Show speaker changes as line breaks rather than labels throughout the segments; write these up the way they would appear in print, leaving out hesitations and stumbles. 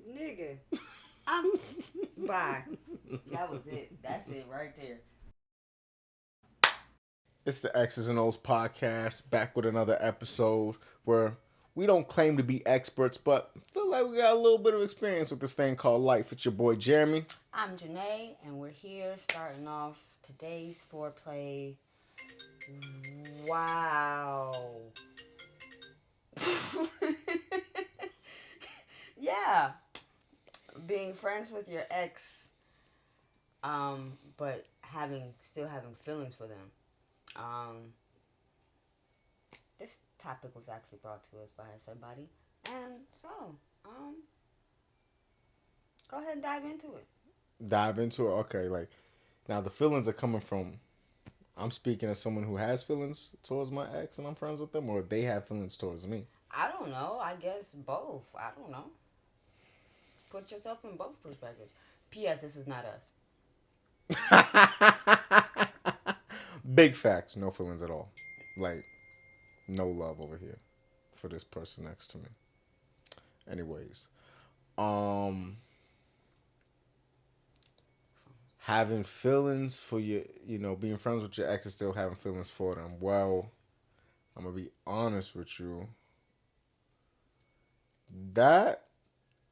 Nigga, I'm bye. That was it. That's it right there.
It's the Exes and O's podcast, back with another episode where we don't claim to be experts, but feel like we got a little bit of experience with this thing called life. It's your boy Jeremy.
I'm Janae, and we're here starting off today's foreplay. Wow. Yeah, being friends with your ex, but still having feelings for them. Um, this topic was actually brought to us by somebody, and so um, go ahead and dive into it.
Dive into it. Okay, like now the feelings are coming from. I'm speaking as someone who has feelings towards my ex and I'm friends with them, or they have feelings towards me.
I don't know. I guess both. I don't know. Put yourself in both perspectives. P.S. This is not us.
Big facts, no feelings at all. Like no love over here for this person next to me. Anyways, um, having feelings for your, being friends with your ex and still having feelings for them. Well, I'm gonna be honest with you. That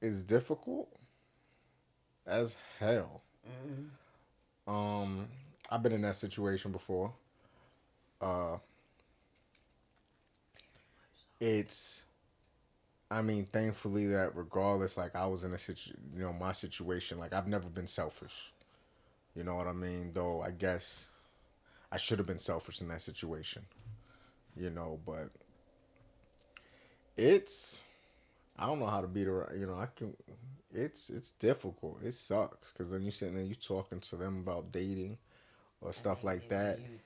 is difficult as hell.
Mm-hmm.
Um, I've been in that situation before. Uh, it's, I mean, thankfully that regardless, like I was in my situation, like I've never been selfish. You know what I mean? Though I guess I should have been selfish in that situation. But it's I don't know how to beat around. I can. It's difficult. It sucks because then you sitting there, you talking to them about dating or
And
stuff like
then
that.
you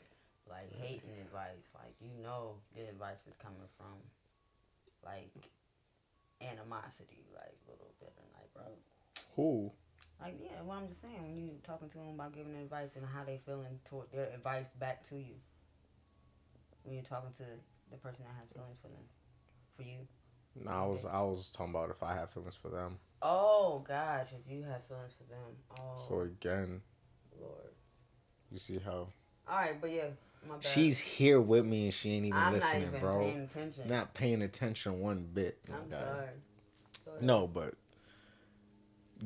like hating advice. Like you know the advice is coming from like animosity, like a little bit, and like bro,
Who?
like yeah. What I'm just saying when you talking to them about giving advice and how they feeling toward their advice back to you when you're talking to the person that has feelings for you.
No,
When
I
you
was
date.
I was talking about if I have feelings for them.
Oh gosh, if you have feelings for them,
So
oh
again,
Lord.
you see how
All right, but yeah, my bad.
she's here with me and she ain't even
I'm not
listening,
even
bro.
paying attention.
Not paying attention one bit, my
I'm
guy.
sorry. Go ahead.
No, but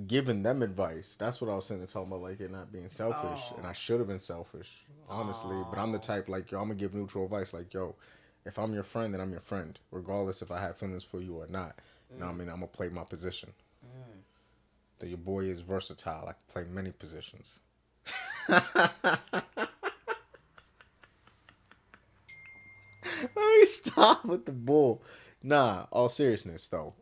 giving them advice. That's what I was saying to talking about, like it not being selfish, and I
Oh,
should have been selfish, honestly. But I'm the
oh.
type like yo, I'm gonna give neutral advice. Like yo, if I'm your friend, then I'm your friend, regardless if I have feelings for you or not. You know what I
Mm,
mean? I'm gonna play my position.
mm.
That your boy is versatile. I can play many positions. Let me stop with the bull. Nah, all seriousness though.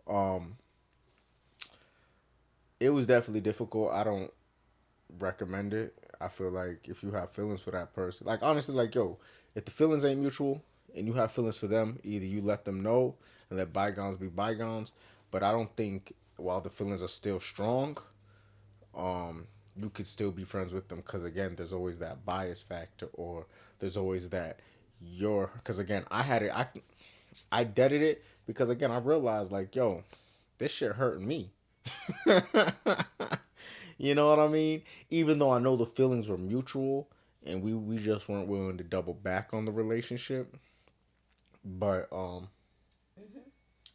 It was definitely difficult. I don't recommend it. I feel like if you have feelings for that person, like honestly, like yo, if the feelings ain't mutual and you have feelings for them, either you let them know and let bygones be bygones. But I don't think while the feelings are still strong, you could still be friends with them because again, there's always that bias factor or there's always that because again, I had it. I deaded it because again, I realized like yo, this shit hurting me. You know what I mean? Even though I know the feelings were mutual and we just weren't willing to double back on the relationship. But
Mhm.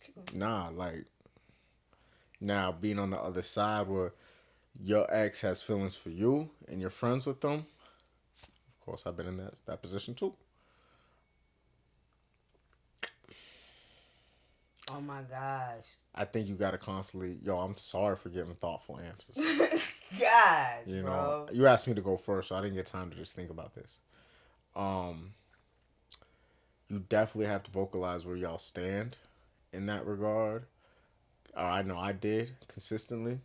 Keep going.
nah, like now being on the other side where your ex has feelings for you and you're friends with them, of course I've been in that position too.
Oh my gosh.
I think you gotta constantly yo, I'm sorry for giving thoughtful answers.
Gosh, bro.
You asked me to go first, so I didn't get time to just think about this. Um, you definitely have to vocalize where y'all stand in that regard. I know I did consistently,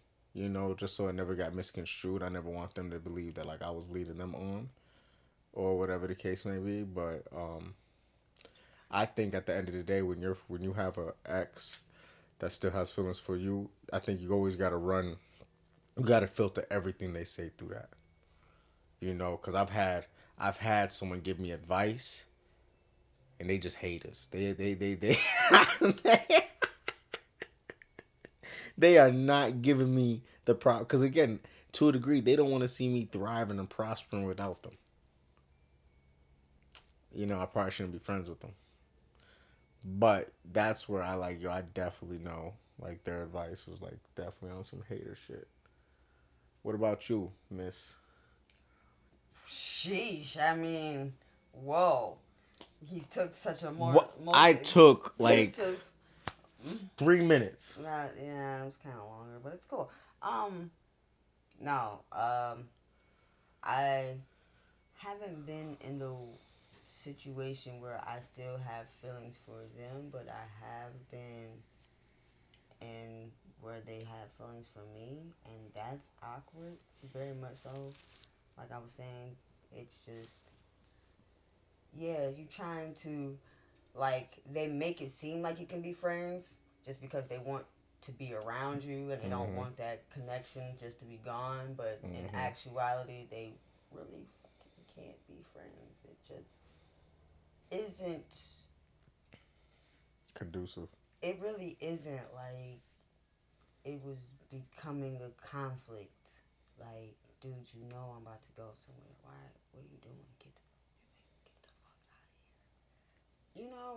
just so it never got misconstrued. I never want them to believe that like I was leading them on or whatever the case may be. But I think at the end of the day, when you have a ex that still has feelings for you, I think you always got to run. You got to filter everything they say through that. Because I've had someone give me advice and they just hate us. They They are not giving me the prop because again, to a degree, they don't want to see me thriving and prospering without them. I probably shouldn't be friends with them. But that's where I like, yo, I definitely know. Like, their advice was, like, definitely on some hater shit. What about you, miss?
Sheesh. I mean, whoa. He took such a more
What?
most.
I took,
He
like,
took.
3 minutes.
Yeah, it was kind of longer, but it's cool. Um, no. I haven't been in the situation where I still have feelings for them, but I have been in where they have feelings for me, and that's awkward. Very much so. Like I was saying, it's just yeah, you trying to like they make it seem like you can be friends just because they want to be around you and they don't
Mm-hmm.
want that connection just to be gone, but in
Mm-hmm.
actuality they really fucking can't be friends. It just isn't.
Conducive.
It really isn't like it was becoming a conflict. Like, dude, you know I'm about to go somewhere. Why? What are you doing? Get the fuck out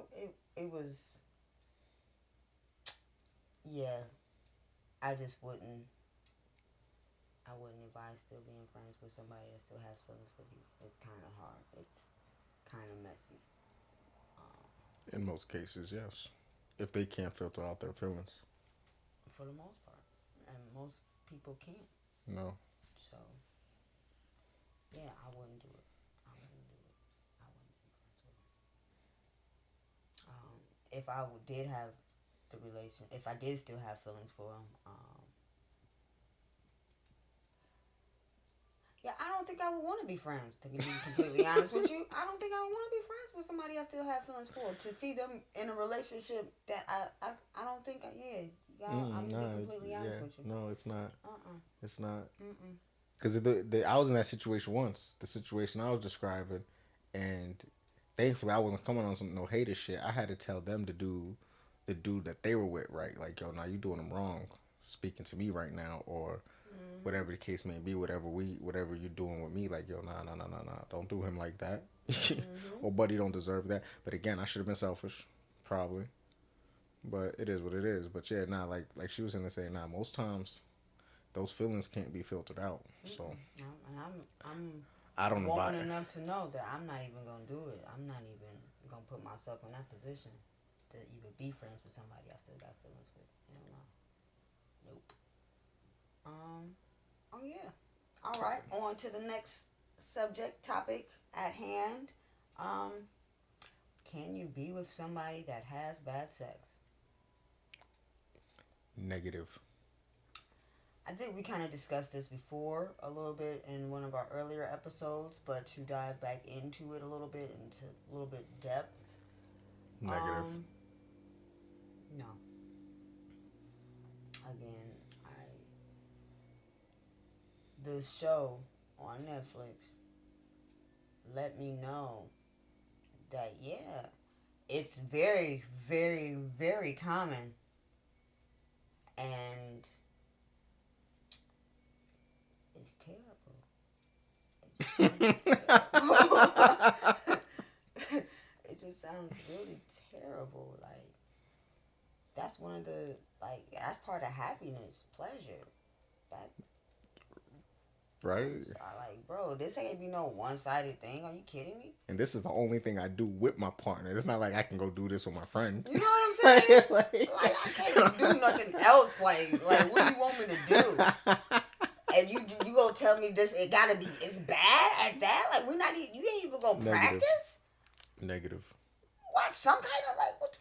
of here. It was yeah. I just wouldn't advise still being friends with somebody that still has feelings for you. It's kind of hard. It's kind of messy. Um,
In most cases, yes. If they can't filter out their feelings.
for the most part, and most people can't.
No.
So yeah, I wouldn't do it. I wouldn't do it. I wouldn't be friends with them. If did have the relation, if I did still have feelings for them, yeah, I don't think I would want to be friends. To be completely honest with you, I don't think I would want to be friends with somebody I still have feelings for. To see them in a relationship that I don't think. Yeah, y'all. I'm gonna be
Nah,
completely honest with you.
no, it's not.
Uh.
It's not.
Mm.
Because I was in that situation once, the situation I was describing, and thankfully I wasn't coming on some no hater shit. I had to tell them to do the dude that they were with right. Like, yo, now you doing them wrong, speaking to me right now, or
Mhm.
whatever the case may be, whatever you're doing with me, like, yo, nah, don't do him like that.
Mhm.
Or buddy don't deserve that. But again, I should have been selfish, probably. But it is what it is. But yeah, nah, like she was in there saying, nah, most times those feelings can't be filtered out. So
Mm. And
I don't
I'm
know
woman
about.
enough to know that I'm not even gonna do it. I'm not even gonna put myself in that position to even be friends with somebody I still got feelings with. You know, nope. Um. Oh yeah. All right. On to the next subject topic at hand. Um. Can you be with somebody that has bad sex?
Negative.
I think we kind of discussed this before a little bit in one of our earlier episodes, but to dive back into it a little bit, into a little bit depth.
Negative.
Um, no. Again, I the show on Netflix let me know that yeah, it's very, very, very common, and it's terrible. It just sounds terrible. It just sounds really terrible. Like that's one of the that's part of happiness, pleasure. That I'm
Right.
sorry, like bro, this ain't be no one sided thing. Are you kidding me?
And this is the only thing I do with my partner. It's not like I can go do this with my friend.
You know what I'm saying?
like, like,
Like I can't do nothing else. Like what do you want me to do? And you gonna tell me this? It gotta be. It's bad at that. Like we're not. You ain't even gonna
Negative.
practice.
Negative.
Watch some kind of like what?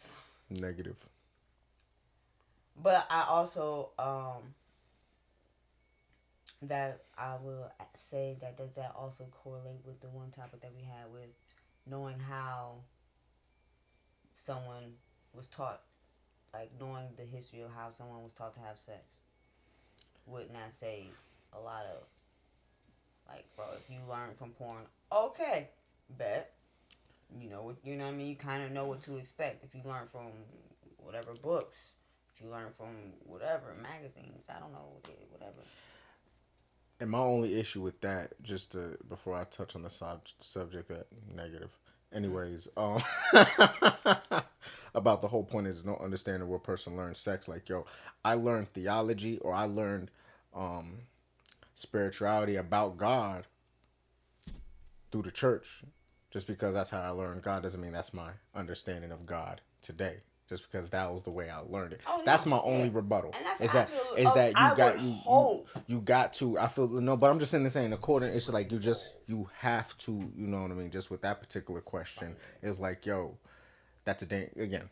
Negative.
But I also that I will say that does that also correlate with the one topic that we had with knowing how someone was taught, like knowing the history of how someone was taught to have sex, would not say a lot of like, bro, if you learn from porn, okay, bet you know what I mean. You kind of know what to expect if you learn from whatever books. you learn from whatever magazines. I don't know, whatever.
And my only issue with that, just to before I touch on the subject that negative,
Mm.
anyways, about the whole point is no understanding what person learns sex. Like, yo, I learned theology or I learned um spirituality about God through the church. Just because that's how I learned God doesn't mean that's my understanding of God today. Just because that was the way I learned it.
Oh
That's
no,
my
yeah,
only rebuttal.
and that's
Is
I
that
feel.
is that you
I would
got
hope.
you got to. I feel no, but I'm just saying according. It's like you have to. You know what I mean. Just with that particular question, it's like yo, that's a thing again.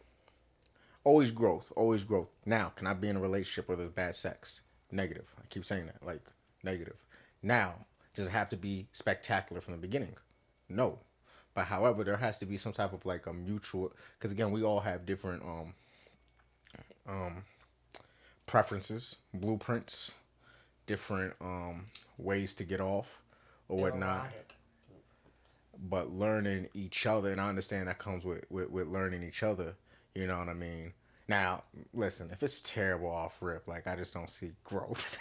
Always growth. Always growth. Now, can I be in a relationship where there's bad sex? Negative. I keep saying that. Like negative. Now, does it have to be spectacular from the beginning? No. But however, there has to be some type of like a mutual. Because again, we all have different um preferences, blueprints, different ways to get off or whatnot.
Erotic.
But learning each other, and I understand that comes with learning each other. You know what I mean? Now, listen, if it's terrible off rip, like I just don't see growth.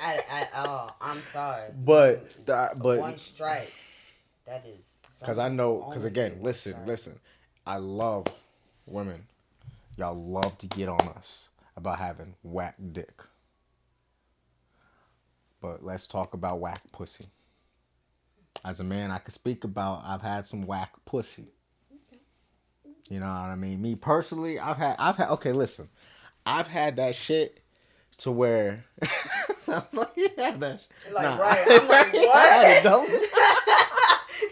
I'm sorry.
but
One strike. That is
because
some
I
people
know, because
only
again,
get one strike.
listen, I love women. Y'all love to get on us about having whack dick. But let's talk about whack pussy. As a man, I can speak about I've had some whack pussy. You know what I mean? Me personally, I've had okay, listen. I've had that shit to where sounds like you had that shit.
Like
Nah,
right, I'm like
I had it
what?
double.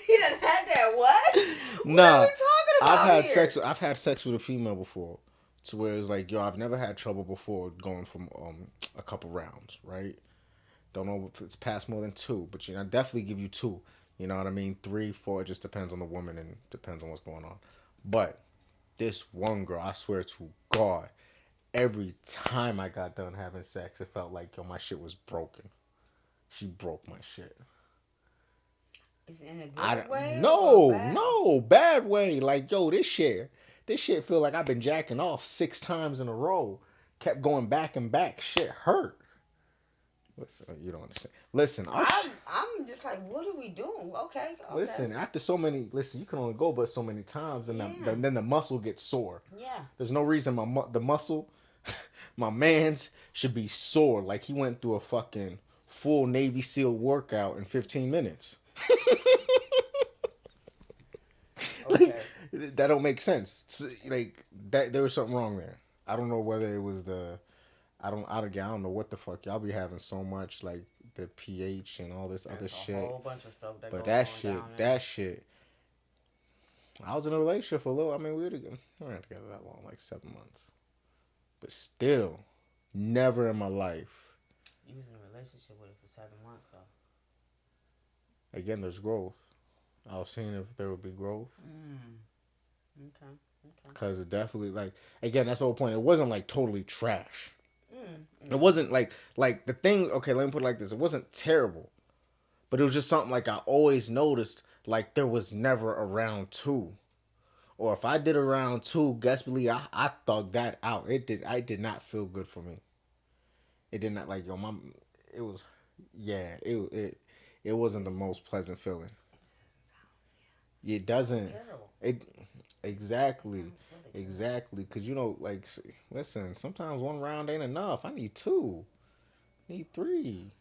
He done had that what? What are we
Nah.
talking about here?
I've had sex with a female before. To where it's like, yo, I've never had trouble before going from a couple rounds, right? Don't know if it's past more than two, but I definitely give you two. You know what I mean? Three, four, it just depends on the woman and depends on what's going on. But this one girl, I swear to God, every time I got done having sex, it felt like yo, my shit was broken. She broke my shit.
Is it in a
I
good
don't,
way or a
no,
bad?
no, bad way. Like yo, this shit feel like I've been jacking off 6 times in a row. Kept going back and back. Shit hurt. Listen, you don't understand. Listen,
I'm just like, what are we doing? Okay, okay.
listen. After so many, listen, you can only go but so many times, and
Yeah,
then the muscle gets sore.
yeah.
There's no reason the muscle, my man's should be sore like he went through a fucking full Navy SEAL workout in 15 minutes. Like
Okay.
that don't make sense. Like that there was something wrong there. I don't know whether it was the I don't know what the fuck y'all be having so much like the pH and all this other
There's a
shit.
whole bunch of stuff that
But
goes on down there.
that shit. I was in a relationship for a little. I mean, we were not together that long, like 7 months. But still, never in my life.
You was in a relationship with it for 7 months though.
Again, there's growth. I was seeing if there would be growth.
Mm. Okay. Okay.
Because it definitely, like, again, that's the whole point. It wasn't like totally trash. It
No.
wasn't like the thing, okay, let me put it like this. It wasn't terrible. But it was just something like I always noticed, like, there was never a round two. Or if I did a round two, guess believe I thugged that out. I did not feel good for me. It did not like yo, it was yeah, it wasn't the most pleasant feeling.
It just doesn't sound.
It
It sounds
doesn't.
terrible.
It
It
exactly,
sounds really terrible.
exactly. Cause you know, like, listen. Sometimes one round ain't enough. I need two. Need three.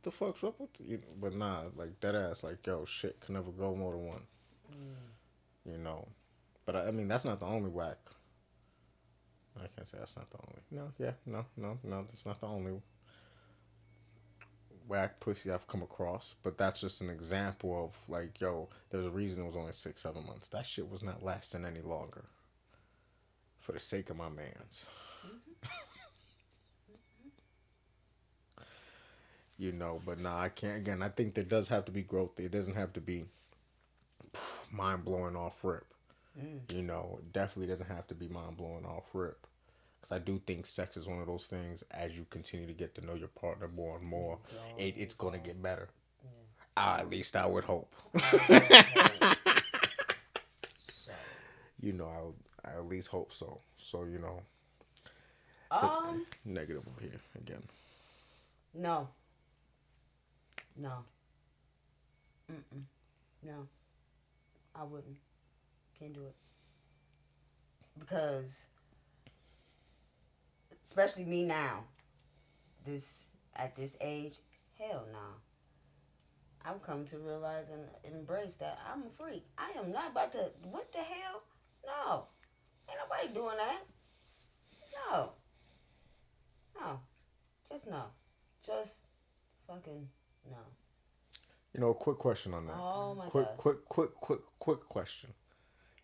The fuck's up with you? But nah, like that ass. Like yo, shit can never go more than one.
Mm.
You know. But I mean, that's not the only whack. I can't say that's not the only. No, yeah, no. That's not the only whack pussy I've come across. But that's just an example of like, yo, there's a reason it was only 6, 7 months. That shit was not lasting any longer. For the sake of my man's.
Mm-hmm.
You know, but nah, I can't. Again, I think there does have to be growth. It doesn't have to be mind blowing off rip.
Mm.
You know, it definitely doesn't have to be mind blowing off rip. Because I do think sex is one of those things, as you continue to get to know your partner more and more, it's going to get better.
Yeah.
At least I would hope.
I would hope so.
You know, I at least hope so. So it's a
Um,
negative over here again.
no, no, mm-mm, no, I wouldn't. Can't do it because, especially me now, this at this age, hell no. I've come to realize and embrace that I'm a freak. I am not about to. What the hell? No, ain't nobody doing that. No, no, just no, just fucking no.
Quick question on that.
Oh my
Quick,
gosh,
quick, quick, quick, quick question.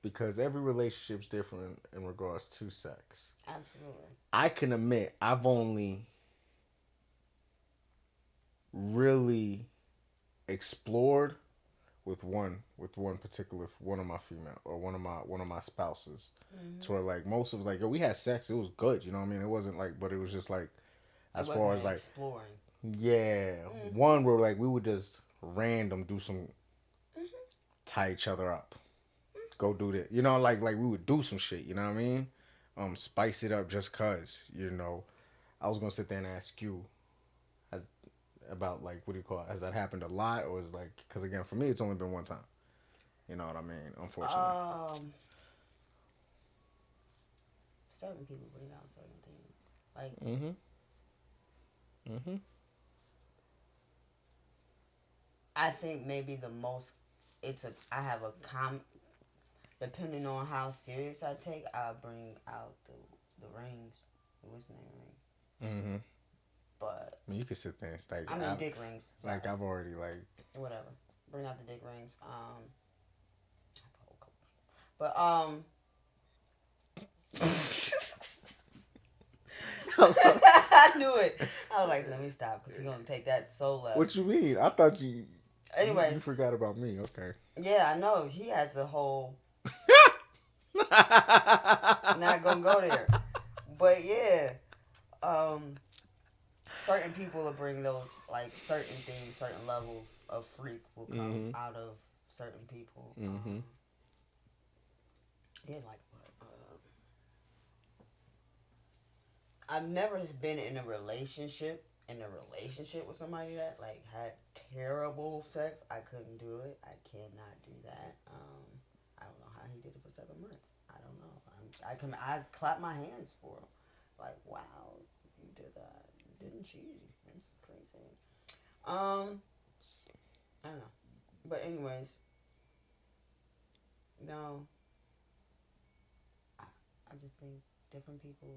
Because every relationship's different in regards to sex.
absolutely.
I can admit I've only really explored with one particular one of my female or one of my spouses
Mm-hmm.
to where like most of like yo, we had sex, it was good, you know what I mean, it wasn't like, but it was just like
It
as far
wasn't
as like
exploring.
yeah,
Mm-hmm.
one where like we would just random do some
Mm-hmm.
tie each other up, go do that, like we would do some shit, you know what I mean, spice it up just cause I was gonna sit there and ask you as, about like what do you call it, has that happened a lot or is like because again for me it's only been one time. You know what I mean? Unfortunately.
Um, certain people bring out certain things. Like
Mm-hmm. Mm-hmm.
I think maybe the most I have a depending on how serious I take, I'll bring out the rings, the what's name ring.
Mm-hmm.
But
I mean, you could sit there and like
I mean dick rings. Sorry,
I've already like.
whatever. Bring out the dick rings. But I knew it. I was like, let me stop because he's gonna take that so left.
What you mean? I thought you
Anyways,
forgot about me. Okay.
yeah, I know he has a whole. Not gonna go there, but yeah, um, certain people will bring those like certain things, certain levels of freak will come
Mm-hmm.
out of certain people.
Mm-hmm.
Yeah, like what? I've never been in a relationship with somebody that like had terrible sex. I couldn't do it. I cannot do that. I don't know how he did it for 7 months. I don't know. I clap my hands for him. Like wow, you did that, didn't you? That's crazy. Um, I don't know. But anyways, no, I, I just think different people.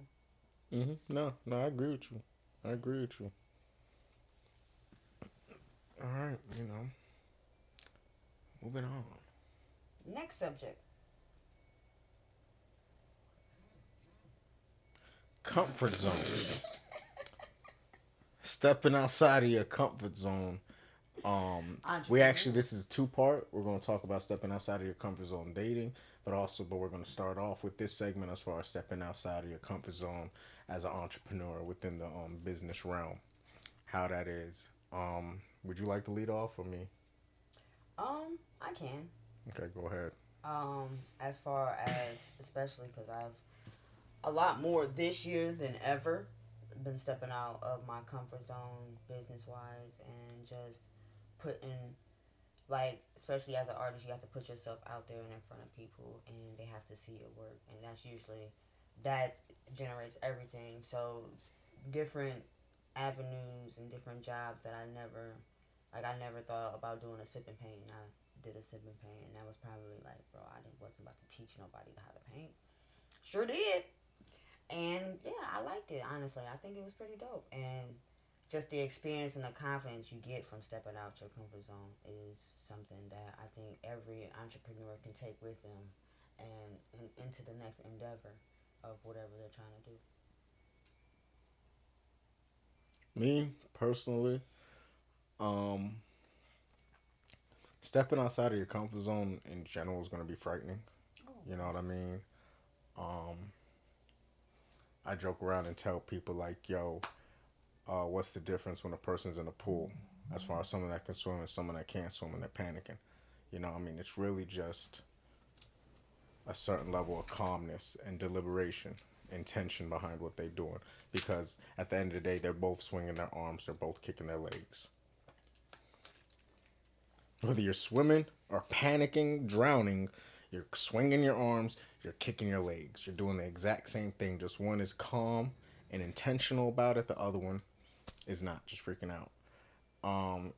Mm-hmm. No, no, I agree with you. I agree with you. All right, moving on.
Next subject.
Comfort zone. Stepping outside of your comfort zone. We actually,
Entrepreneur.
this is two-part. We're going to talk about stepping outside of your comfort zone dating, but we're going to start off with this segment as far as stepping outside of your comfort zone as an entrepreneur within the business realm. How that is. Would you like to lead off or me?
I can.
Okay, go ahead.
As far as especially because I've a lot more this year than ever been stepping out of my comfort zone business wise and just putting like especially as an artist you have to put yourself out there and in front of people and they have to see your work and that's usually that generates everything so different avenues and different jobs that I never thought about doing a sip and paint and I did a sip and paint and that was probably like bro wasn't about to teach nobody how to paint sure did and yeah, I liked it, honestly. I think it was pretty dope. And just the experience and the confidence you get from stepping out your comfort zone is something that I think every entrepreneur can take with them and into the next endeavor of whatever they're trying to do.
Me, personally, um, stepping outside of your comfort zone in general is going to be frightening.
Oh,
You know what I mean? Um, I joke around and tell people, like, yo, what's the difference when a person's in a pool as far as someone that can swim and someone that can't swim and they're panicking? I mean, it's really just a certain level of calmness and deliberation, intention behind what they're doing. Because at the end of the day, they're both swinging their arms, they're both kicking their legs. Whether you're swimming or panicking, drowning, you're swinging your arms, you're kicking your legs. You're doing the exact same thing. Just one is calm and intentional about it. The other one is not, just freaking out.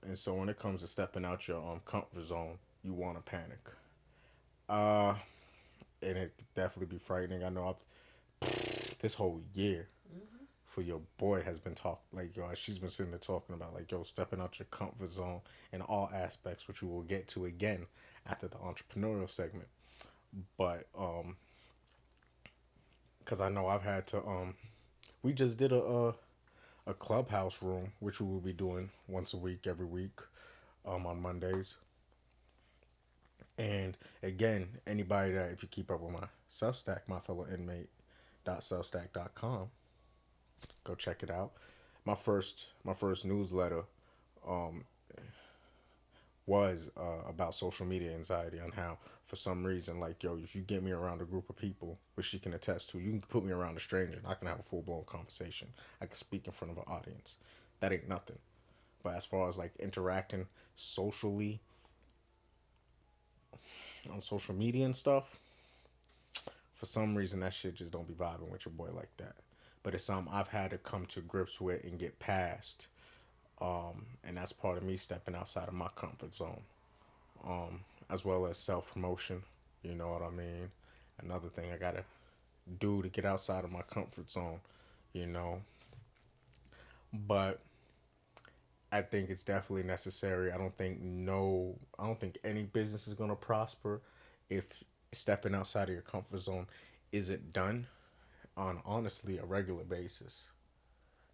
And so when it comes to stepping out your comfort zone, you want to panic. Uh, and it could definitely be frightening. I know this whole year
Mm-hmm.
for your boy has been talk like yo. She's been sitting there talking about like yo stepping out your comfort zone in all aspects, which we will get to again after the entrepreneurial segment. But because I know I've had to we just did a clubhouse room which we will be doing once a week every week on Mondays. And again, anybody that if you keep up with my Substack, my fellow inmate .substack.com, go check it out. My first newsletter um, was about social media anxiety and how for some reason like yo if you get me around a group of people which she can attest to, you can put me around a stranger and I can have a full-blown conversation. I can speak in front of an audience. That ain't nothing. But as far as like interacting socially on social media and stuff, for some reason that shit just don't be vibing with your boy like that. But it's something I've had to come to grips with and get past. And that's part of me stepping outside of my comfort zone, as well as self promotion. You know what I mean? Another thing I gotta do to get outside of my comfort zone, you know. But I think it's definitely necessary. I don't think any business is gonna prosper if stepping outside of your comfort zone isn't done on honestly a regular basis.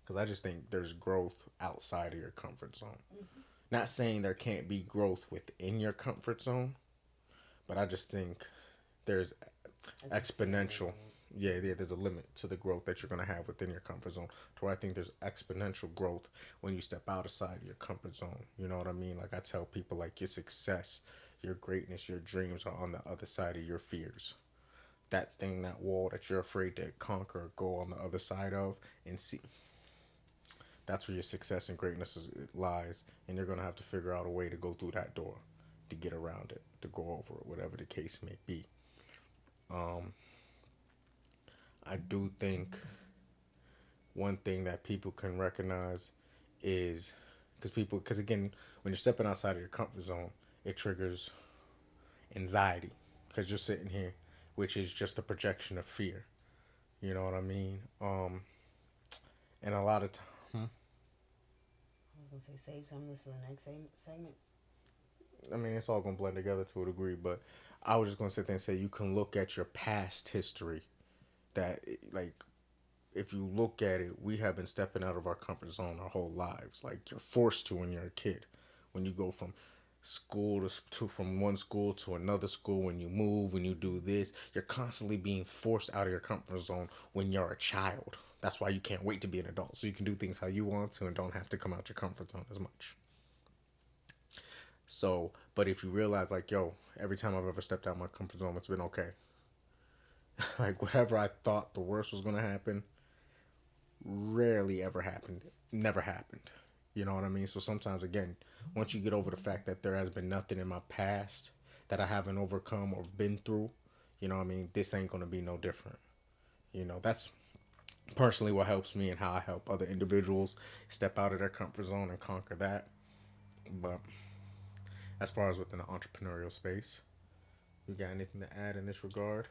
Because I just think there's growth outside of your comfort zone.
Mm-hmm.
Not saying there can't be growth within your comfort zone, but I just think there's
That's a ceiling,
exponential.
right?
Yeah, there's a limit to the growth that you're gonna have within your comfort zone. To where I think there's exponential growth when you step outside your comfort zone. You know what I mean? Like I tell people, like your success, your greatness, your dreams are on the other side of your fears. That thing, that wall that you're afraid to conquer, go on the other side of, and see. That's where your success and greatness lies, and you're gonna have to figure out a way to go through that door, to get around it, to go over it, whatever the case may be. Um, I do think one thing that people can recognize is because again, when you're stepping outside of your comfort zone, it triggers anxiety because you're sitting here, which is just a projection of fear. You know what I mean? And a lot of time,
I was gonna say save some of this for the next segment.
I mean, it's all gonna blend together to a degree, but I was just gonna sit there and say you can look at your past history. That like if you look at it, we have been stepping out of our comfort zone our whole lives. Like you're forced to when you're a kid. When you go from school to from one school to another school, when you move, when you do this, you're constantly being forced out of your comfort zone when you're a child. That's why you can't wait to be an adult, so you can do things how you want to and don't have to come out your comfort zone as much. So, but if you realize, like, yo, every time I've ever stepped out my comfort zone, it's been okay. Like, whatever I thought the worst was gonna happen, rarely ever happened. Never happened. You know what I mean? So sometimes, again, once you get over the fact that there has been nothing in my past that I haven't overcome or been through, you know what I mean? This ain't gonna be no different. You know, that's personally what helps me and how I help other individuals step out of their comfort zone and conquer that. But as far as within the entrepreneurial space, you got anything to add in this regard?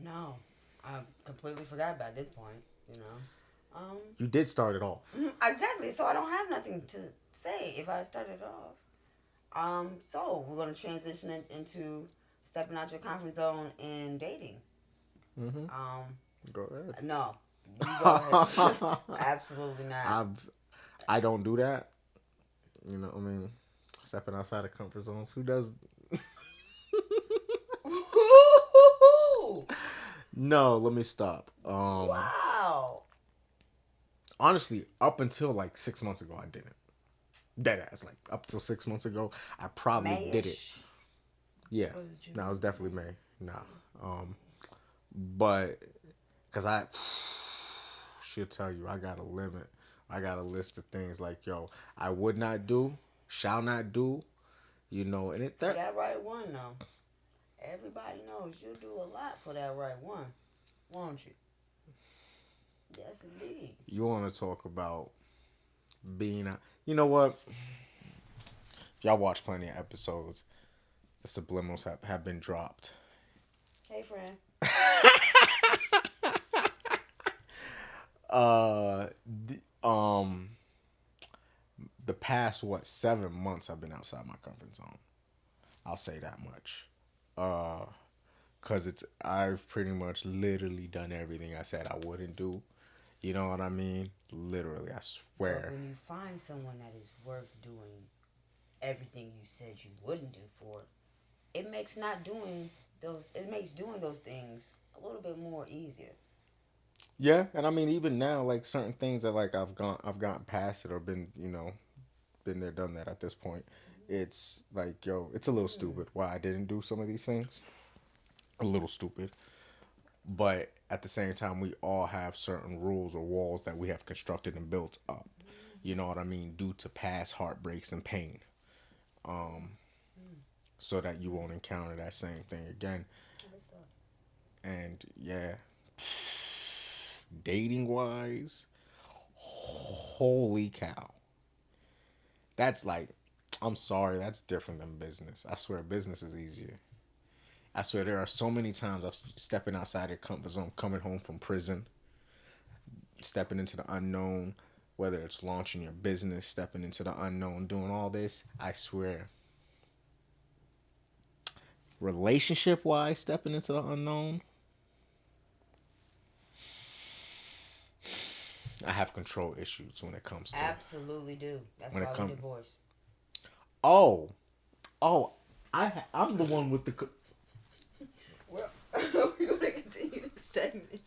No, I completely forgot about this point. You know.
You did start it off.
Exactly. So I don't have nothing to say if I started off. So we're gonna transition it into stepping out your comfort zone in dating.
Mm-hmm.
Um,
Go ahead.
no, you go ahead. Absolutely not.
I've I don't do that. You know, I mean, stepping outside of comfort zones. Who does? No, let me stop.
Wow.
Honestly, up until like 6 months ago, I didn't. Dead ass. Like up till 6 months ago, I probably did it.
Mayish.
Yeah,
Was it
no, it was
June?
definitely May. Nah, um, but because I, she'll tell you I got a limit. I got a list of things like yo, I would not do, shall not do, and it
For
that
that right one, though. Everybody knows you'll do a lot for that right one, won't you? Yes, indeed.
you want to talk about being a, you know what? Y'all watch plenty of episodes. The subliminals have been dropped.
Hey, friend.
Uh, the, um, the past 7 months I've been outside my comfort zone. I'll say that much. Cause I've pretty much literally done everything I said I wouldn't do. You know what I mean? Literally, I
But
swear.
when you find someone that is worth doing everything you said you wouldn't do for, it makes not doing those. It makes doing those things a little bit more easier.
Yeah, and I mean even now, like certain things that like I've gotten past it or been been there, done that. At this point, it's like yo, it's a little
Hmm.
stupid why I didn't do some of these things. A little stupid, but at the same time, we all have certain rules or walls that we have constructed and built up. You know what I mean? Due to past heartbreaks and pain, so that you won't encounter that same thing again.
Good stuff.
And yeah, dating wise, holy cow. That's like, I'm sorry, that's different than business. I swear, business is easier. I swear, there are so many times I've stepping outside your comfort zone, coming home from prison, stepping into the unknown, whether it's launching your business, stepping into the unknown, doing all this. I swear, relationship wise, stepping into the unknown, I have control issues when it comes to
Absolutely do. That's
when it
why we
comes.
divorced.
Oh, oh, I'm the one with the.
Well, we're gonna continue this segment.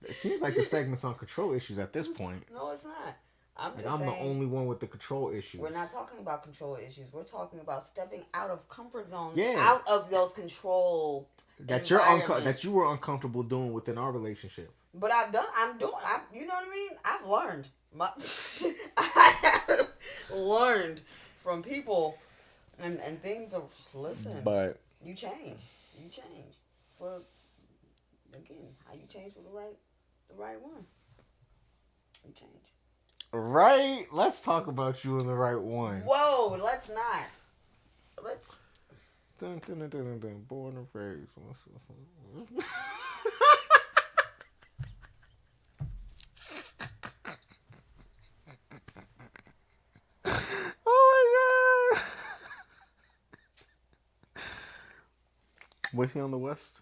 It seems like the segment's on control issues at this point.
No, it's not. I'm
Like
just
I'm the
saying
only one with the control
we're
issues.
not talking about control issues. We're talking about stepping out of comfort zones,
Yeah,
out of those control
that you
environments.
were uncomfortable doing within our relationship.
But I've done. I'm doing. You know what I mean? I've learned. I have learned from people, and things are. Listen,
But
you change. You change for again. How you change for the right one. You change.
right, let's talk about you and the right one.
Whoa, let's not. Let's.
Dun, dun, dun, dun, dun, born and raised. Oh my god! Was he on the west?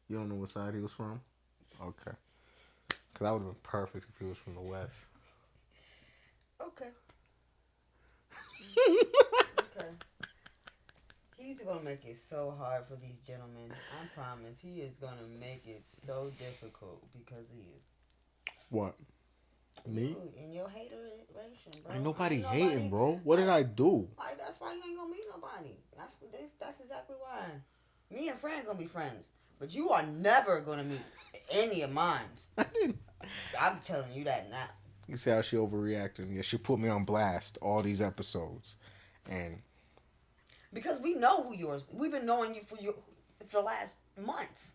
You don't know what side he was from? Okay, because that would have been perfect if he was from the west.
Okay. Okay. He's gonna make it so hard for these gentlemen. I promise. He is gonna make it so difficult because of you.
What? Me?
You and your hateration, bro.
Ain't
I
nobody
ain't
hating,
nobody.
bro. What
I
did I do?
like that's why you ain't gonna meet nobody. That's exactly why. Me and Fran gonna be friends, but you are never gonna meet any of mine.
I didn't.
I'm telling you that now.
You see how she overreacted? Yeah, she put me on blast all these episodes, and
Because we know who yours. We've been knowing you for the last months.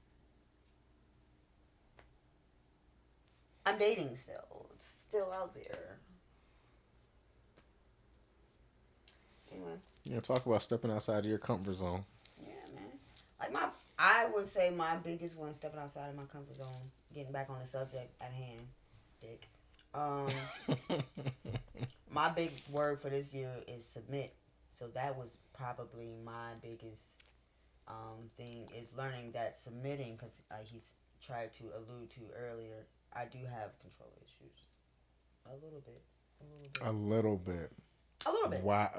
I'm dating still. It's still out there. Anyway,
talk about stepping outside of your comfort zone.
yeah, man. I would say my biggest one stepping outside of my comfort zone. Getting back on the subject at hand, Dick. Um, my big word for this year is submit. So that was probably my biggest thing is learning that submitting because he's tried to allude to earlier. I do have control issues. A little bit. A little bit.
A little bit.
A little bit.
Why?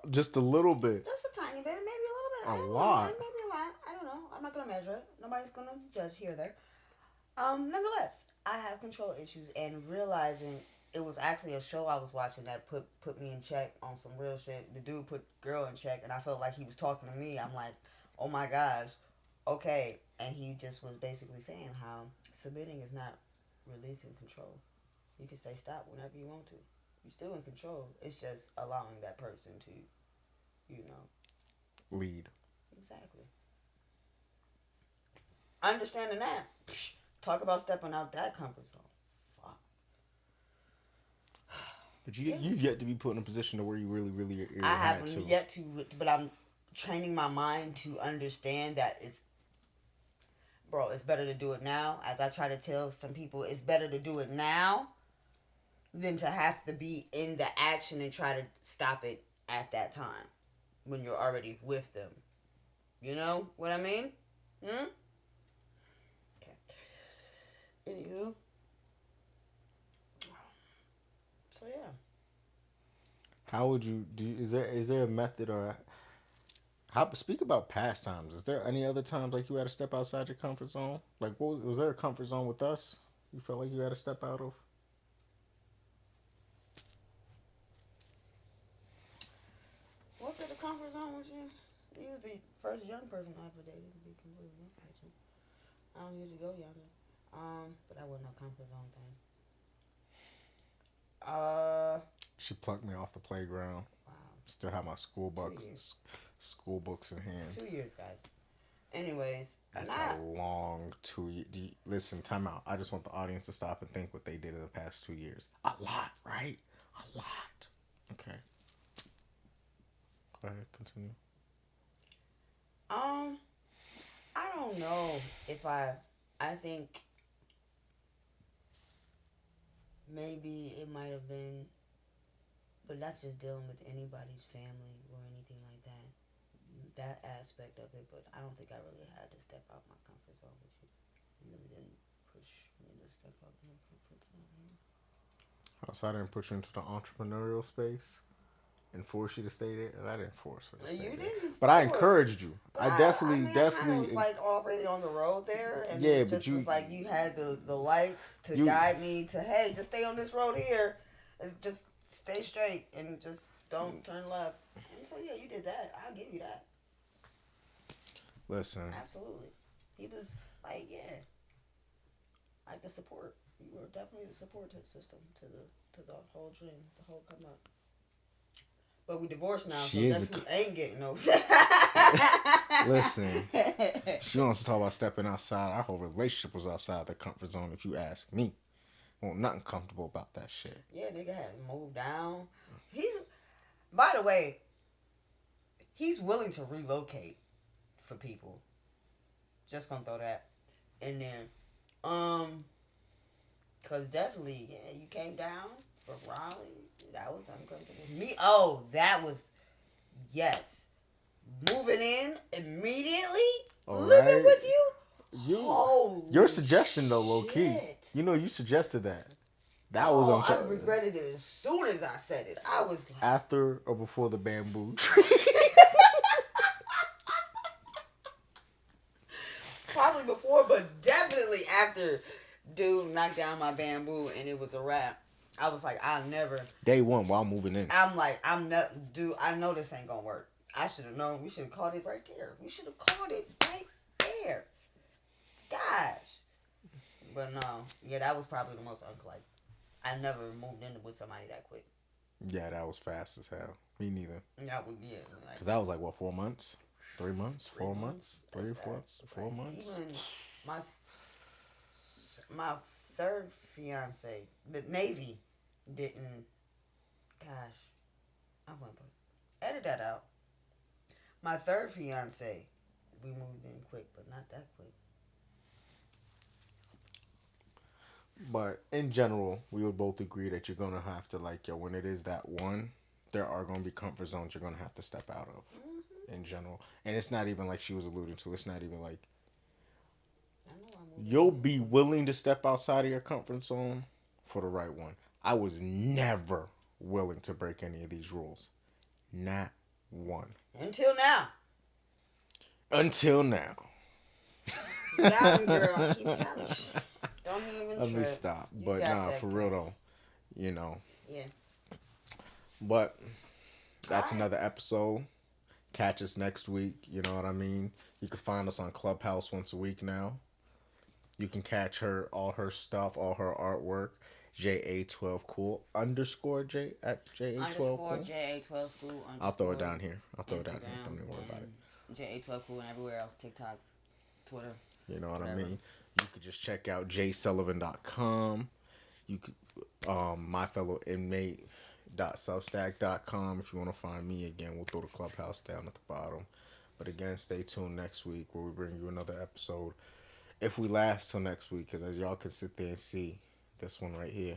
Just a little bit.
Just a tiny bit. Maybe a little bit.
A
I don't know.
lot.
Maybe a lot. I don't know. I'm not going to measure it. Nobody's going to judge here or there. Nonetheless, I have control issues and realizing it was actually a show I was watching that put me in check on some real shit. The dude put girl in check, and I felt like he was talking to me. I'm like, oh my gosh, okay. And he just was basically saying how submitting is not releasing control. You can say stop whenever you want to. You're still in control. It's just allowing that person to, you know,
Lead.
exactly. Understanding that, talk about stepping out that comfort zone. Fuck.
But
Yeah.
you've yet to be put in a position to where you really
I
had to.
haven't yet to, but I'm training my mind to understand that it's, bro, it's better to do it now. As I try to tell some people, it's better to do it now than to have to be in the action and try to stop it at that time when you're already with them. You know what I mean? Hmm? Okay. Anywho. So yeah.
How would you do? Is there a method or how? Speak about pastimes. Is there any other times like you had to step outside your comfort zone? Like, was there a comfort zone with us? You felt like you had to step out of?
What's it, the comfort zone with you? You was the first young person I ever dated, to be completely honest with you. I don't usually go younger. But that wasn't no comfort zone thing. Uh,
She plucked me off the playground.
wow.
Still have my
2 years.
school books in hand.
2 years, guys. Anyways,
That's a
not.
long 2 years. Listen, time out. I just want the audience to stop and think what they did in the past 2 years. A lot, right? A lot. Okay. Go ahead, continue.
Um, I don't know if I think maybe it might have been, but that's just dealing with anybody's family or anything like that. That aspect of it, but I don't think I really had to step out my comfort zone with you. You really didn't push me to step out my comfort zone.
So I didn't push you into the entrepreneurial space and force you to stay there. And I didn't force her to stay
You
there,
didn't
but I
force.
encouraged you.
But
I
I mean, I kind of was
definitely.
like already on the road there, and
Yeah,
it
but
just was like you had the lights to
you,
guide me to, hey, just stay on this road here, and just stay straight and just don't turn left. And so yeah, you did that. I'll give you that.
listen.
Absolutely. He was like, yeah, like the support. You were definitely the support system to the whole dream, the whole come up. But we divorced now, so
She is
guess who ain't getting no.
Listen, she wants to talk about stepping outside. Our whole relationship was outside the comfort zone, if you ask me. Well, nothing comfortable about that shit.
Yeah, nigga had moved down. He's, by the way, he's willing to relocate for people. Just gonna throw that in there. Cause definitely, yeah, you came down from Raleigh. That was uncomfortable. Me, oh, that was, yes. Moving in immediately,
All
living
right,
with you.
you,
Holy
your suggestion though, low key.
shit.
You know, you suggested that. That was
Oh, I
uncomfortable.
regretted it as soon as I said it. I was like,
After or before the bamboo tree?
probably before, but definitely after dude knocked down my bamboo and it was a wrap. I was like, I'll never.
Day one while moving in.
I'm like, I'm not, dude. I know this ain't gonna work. I should have known. We should have called it right there. We should have called it right there. Gosh. But no, yeah, that was probably the most like. I never moved in with somebody that quick.
Yeah, that was fast as hell. Me neither.
That would, yeah, like,
Cause that was like what, 4 months, 3 months,
3
4
months,
months, 3
if
4
that.
4
Like,
months.
even my third fiance, the Navy, didn't. Gosh, I went edit that out. My third fiance, we moved in quick, but not that quick.
But in general, we would both agree that you're gonna have to like, yo, when it is that one, there are gonna be comfort zones you're gonna have to step out of.
Mm-hmm.
In general, and it's not even like she was alluding to. It's not even like
I know I moved
you'll
in
be
quick.
willing to step outside of your comfort zone for the right one. I was never willing to break any of these rules. Not one.
Until now.
Until now.
You got me, girl. Keep telling you. Don't even
Let me
trip.
stop.
You
But
got
nah,
that
for real
girl.
though. you know.
Yeah.
But
All
that's
right.
another episode. Catch us next week. You know what I mean? You can find us on Clubhouse once a week now. You can catch her, all her stuff, all her artwork. JA12 cool underscore J at JA12
Underscore
cool.
JA12 school
I'll throw it
underscore
down here. I'll throw it down here. Don't
Instagram
even worry about it.
and JA12 cool and everywhere else, TikTok, Twitter,
You know what I
whatever.
mean? You could just check out jsullivan.com. You could my fellow inmate.substack.com if you want to find me again. We'll throw the clubhouse down at the bottom. But again, stay tuned next week where we bring you another episode. If we last till next week, because as y'all can sit there and see, this one right here